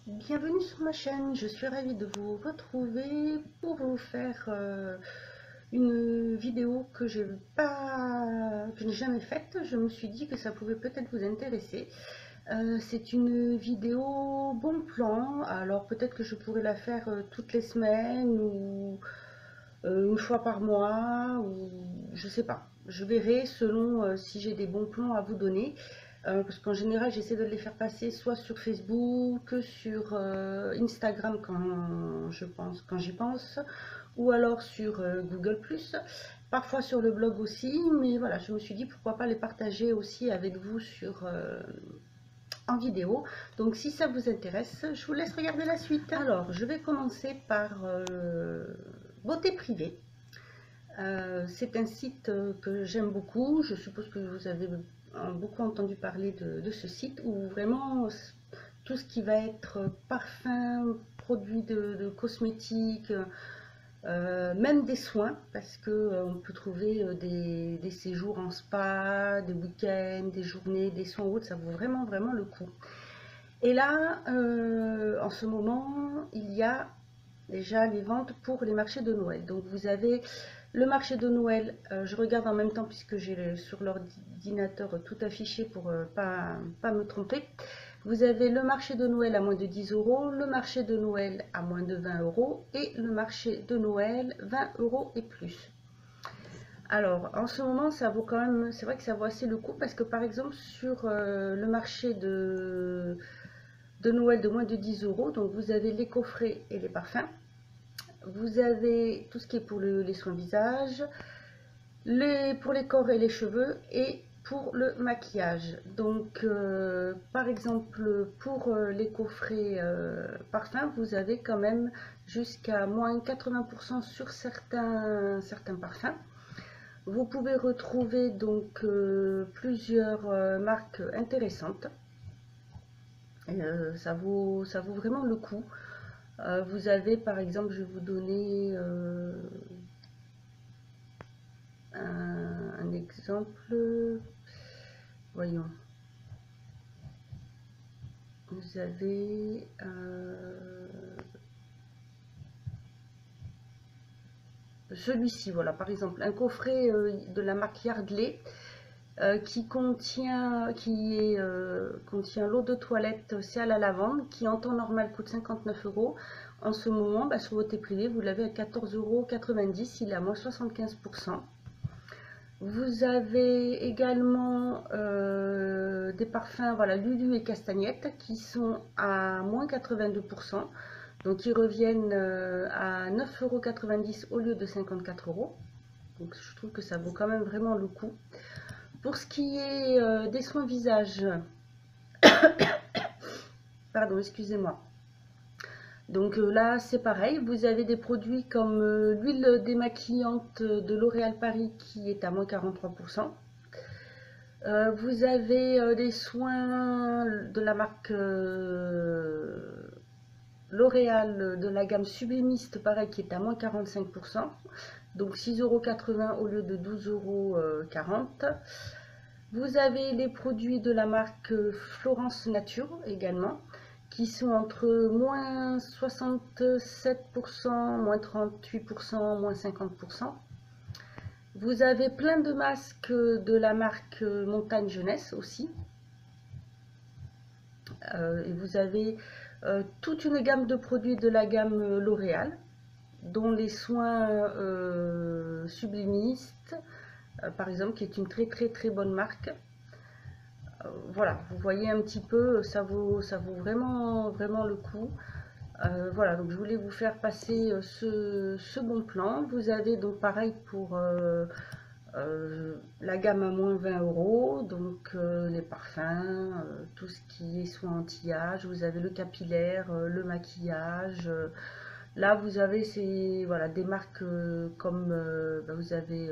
Bienvenue sur ma chaîne, je suis ravie de vous retrouver pour vous faire une vidéo que je n'ai jamais faite. Je me suis dit que ça pouvait peut-être vous intéresser. C'est une vidéo bon plan, alors peut-être que je pourrais la faire toutes les semaines ou une fois par mois, ou je sais pas. Je verrai selon si j'ai des bons plans à vous donner. Parce qu'en général, j'essaie de les faire passer soit sur Facebook, sur Instagram quand j'y pense, ou alors sur Google+, parfois sur le blog aussi, mais voilà, je me suis dit pourquoi pas les partager aussi avec vous en vidéo. Donc si ça vous intéresse, je vous laisse regarder la suite. Alors, je vais commencer par Beauté Privée. C'est un site que j'aime beaucoup. Je suppose que vous avez beaucoup entendu parler de ce site où vraiment tout ce qui va être parfum, produits de cosmétiques, même des soins, parce que on peut trouver des séjours en spa, des week-ends, des journées, des soins ou autres, ça vaut vraiment le coup. Et là, en ce moment, il y a déjà les ventes pour les marchés de Noël. Donc vous avez le marché de Noël, je regarde en même temps puisque j'ai sur l'ordinateur tout affiché pour pas me tromper. Vous avez le marché de Noël à moins de 10 euros, le marché de Noël à moins de 20 euros et le marché de Noël 20 euros et plus. Alors, en ce moment, ça vaut quand même, c'est vrai que ça vaut assez le coup parce que par exemple, sur le marché de Noël de moins de 10 euros, donc vous avez les coffrets et les parfums. Vous avez tout ce qui est pour les soins visage, pour les corps et les cheveux et pour le maquillage. Donc, par exemple, pour les coffrets parfums, vous avez quand même jusqu'à moins 80% sur certains parfums. Vous pouvez retrouver donc plusieurs marques intéressantes. Ça vaut vraiment le coup. Vous avez par exemple, je vais vous donner un exemple. Voyons. Vous avez celui-ci, voilà, par exemple, un coffret de la marque Yardley contient l'eau de toilette c'est à la lavande qui en temps normal coûte 59 euros. En ce moment, bah, sur votre privé, vous l'avez à 14,90 €, il est à moins 75%. Vous avez également des parfums, voilà, Lulu et Castagnette, qui sont à moins 82%. Donc ils reviennent à 9,90 € au lieu de 54 euros. Donc je trouve que ça vaut quand même vraiment le coup. Pour ce qui est des soins visage, pardon, excusez-moi. Donc là, c'est pareil, vous avez des produits comme l'huile démaquillante de L'Oréal Paris qui est à moins 43%. Vous avez des soins de la marque L'Oréal de la gamme Sublimiste, pareil, qui est à moins 45%. Donc 6,80 € au lieu de 12,40 €. Vous avez les produits de la marque Florence Nature également, qui sont entre moins 67%, moins 38%, moins 50%. Vous avez plein de masques de la marque Montagne Jeunesse aussi. Et vous avez toute une gamme de produits de la gamme L'Oréal, dont les soins sublimistes, par exemple, qui est une très bonne marque. Voilà, vous voyez un petit peu, ça vaut vraiment le coup. Voilà, donc je voulais vous faire passer ce bon plan. Vous avez donc pareil pour la gamme à moins 20 €, donc les parfums, tout ce qui est soins anti-âge. Vous avez le capillaire, le maquillage. Là, vous avez voilà, des marques comme vous avez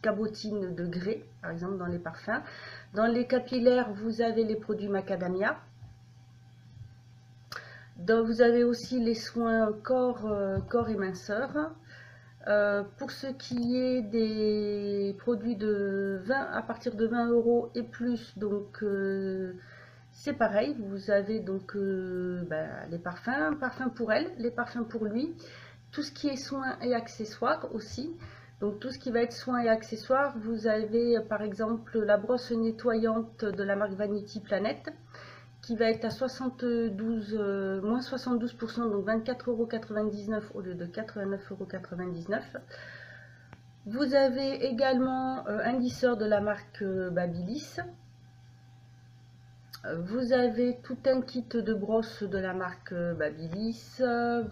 Cabotine de Grès, par exemple, dans les parfums. Dans les capillaires, vous avez les produits macadamia. Donc, vous avez aussi les soins corps et minceur. Pour ce qui est des produits à partir de 20 € et plus, donc c'est pareil, vous avez donc les parfums pour elle, les parfums pour lui, tout ce qui est soins et accessoires aussi. Donc tout ce qui va être soins et accessoires, vous avez par exemple la brosse nettoyante de la marque Vanity Planet qui va être à 72, moins 72%, donc 24,99 € au lieu de 89,99 €. Vous avez également un lisseur de la marque Babyliss. Vous avez tout un kit de brosses de la marque Babyliss.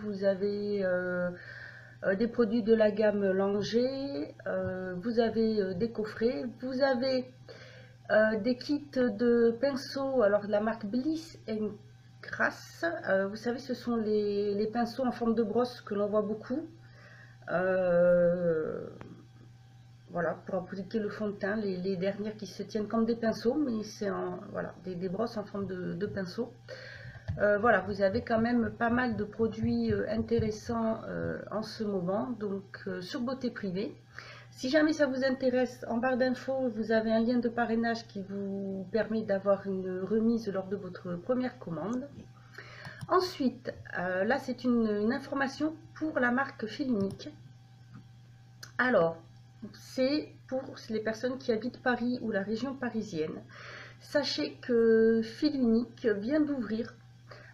Vous avez des produits de la gamme Langer. Vous avez des coffrets. Vous avez des kits de pinceaux, alors de la marque Bliss & Grass. Vous savez, ce sont les pinceaux en forme de brosse que l'on voit beaucoup. Voilà, pour appliquer le fond de teint, les dernières qui se tiennent comme des pinceaux, mais c'est voilà, des brosses en forme de pinceau. Voilà, vous avez quand même pas mal de produits intéressants en ce moment, donc sur Beauté Privée. Si jamais ça vous intéresse, en barre d'infos, vous avez un lien de parrainage qui vous permet d'avoir une remise lors de votre première commande. Ensuite, là c'est une information pour la marque Fil Unique. Alors, c'est pour les personnes qui habitent Paris ou la région parisienne. Sachez que Fil Unique vient d'ouvrir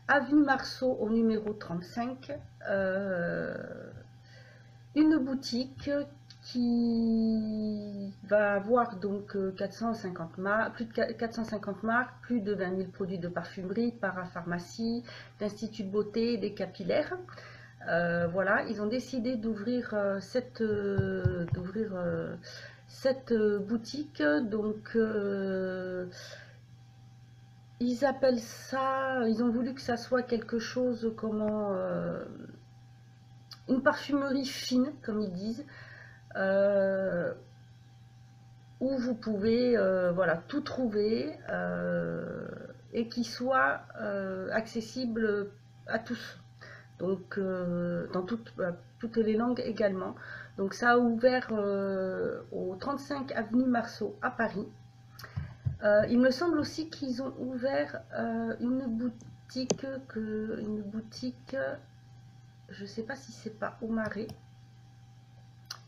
avenue Marceau au numéro 35 une boutique qui va avoir donc 450 marques, plus de 450 marques, plus de 20 000 produits de parfumerie, parapharmacie, d'instituts de beauté, des capillaires. Voilà, ils ont décidé d'ouvrir cette boutique. Donc ils appellent ça, ils ont voulu que ça soit quelque chose comme une parfumerie fine, comme ils disent, où vous pouvez voilà, tout trouver et qui soit accessible à tous. Donc dans toutes les langues également. Donc ça a ouvert au 35 avenue Marceau à Paris. Il me semble aussi qu'ils ont ouvert une boutique, je ne sais pas si c'est pas au Marais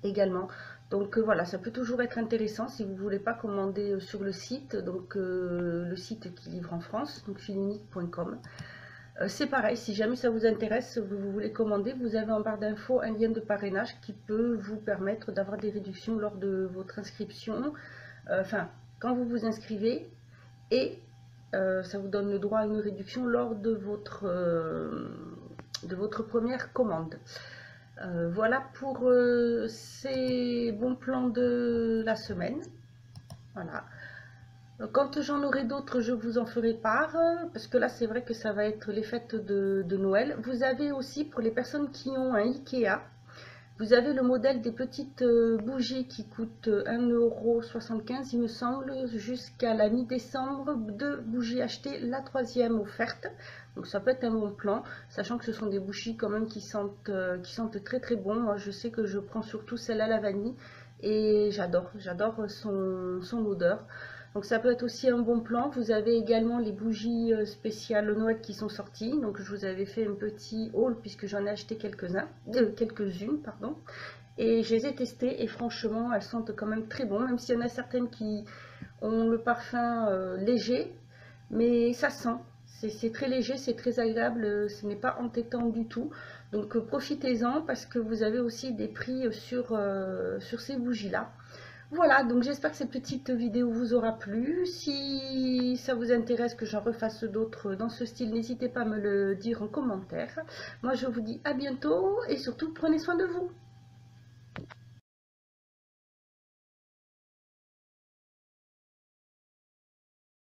également. Donc voilà, ça peut toujours être intéressant si vous ne voulez pas commander sur le site, donc le site qui livre en France, donc filunique.com. C'est pareil, si jamais ça vous intéresse, vous voulez commander, vous avez en barre d'infos un lien de parrainage qui peut vous permettre d'avoir des réductions lors de votre inscription, enfin quand vous vous inscrivez, et ça vous donne le droit à une réduction lors de votre première commande. Voilà pour ces bons plans de la semaine. Voilà. Quand j'en aurai d'autres, je vous en ferai part, parce que là, c'est vrai que ça va être les fêtes de Noël. Vous avez aussi, pour les personnes qui ont un Ikea, vous avez le modèle des petites bougies qui coûtent 1,75 €, il me semble, jusqu'à la mi-décembre. 2 bougies achetées, la 3e offerte. Donc ça peut être un bon plan, sachant que ce sont des bougies quand même qui sentent très très bon. Moi, je sais que je prends surtout celle à la vanille et j'adore son odeur. Donc ça peut être aussi un bon plan. Vous avez également les bougies spéciales Noël qui sont sorties. Donc je vous avais fait un petit haul puisque j'en ai acheté quelques-unes, pardon. Et je les ai testées et franchement elles sentent quand même très bon. Même s'il y en a certaines qui ont le parfum léger, mais ça sent. C'est très léger, c'est très agréable, ce n'est pas entêtant du tout. Donc profitez-en parce que vous avez aussi des prix sur ces bougies-là. Voilà, donc j'espère que cette petite vidéo vous aura plu. Si ça vous intéresse que j'en refasse d'autres dans ce style, n'hésitez pas à me le dire en commentaire. Moi, je vous dis à bientôt et surtout, prenez soin de vous.